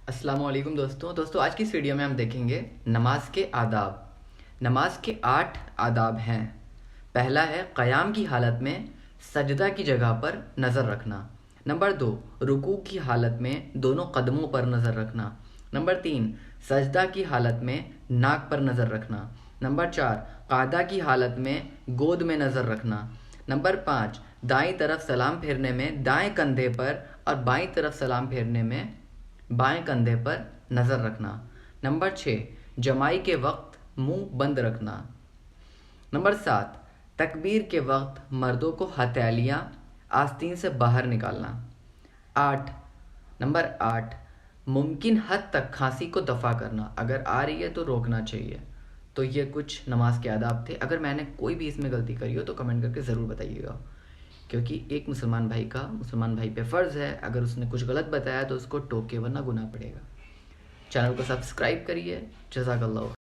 السلام علیکم دوستوں آج کی اس ویڈیو میں ہم دیکھیں گے نماز کے آداب۔ نماز کے 8 آداب ہیں۔ پہلا ہے قیام کی حالت میں سجدہ کی جگہ پر نظر رکھنا۔ نمبر 2، رکوع کی حالت میں دونوں قدموں پر نظر رکھنا۔ نمبر 3، سجدہ کی حالت میں ناک پر نظر رکھنا۔ نمبر 4، قاعدہ کی حالت میں گود میں نظر رکھنا۔ نمبر 5، دائیں طرف سلام پھیرنے میں دائیں کندھے پر اور بائیں طرف سلام پھیرنے میں بائیں کندھے پر نظر رکھنا۔ نمبر 6، جمائی کے وقت منہ بند رکھنا۔ نمبر 7، تکبیر کے وقت مردوں کو ہتھیلیاں آستین سے باہر نکالنا۔ نمبر 8، ممکن حد تک کھانسی کو دفع کرنا، اگر آ رہی ہے تو روکنا چاہیے۔ تو یہ کچھ نماز کے آداب تھے۔ اگر میں نے کوئی بھی اس میں غلطی کری ہو تو کمنٹ کر کے ضرور بتائیے گا، کیونکہ ایک مسلمان بھائی پہ فرض ہے اگر اس نے کچھ غلط بتایا تو اس کو ٹوکے ورنہ گناہ پڑے گا۔ چینل کو سبسکرائب کریے۔ جزاک اللہ۔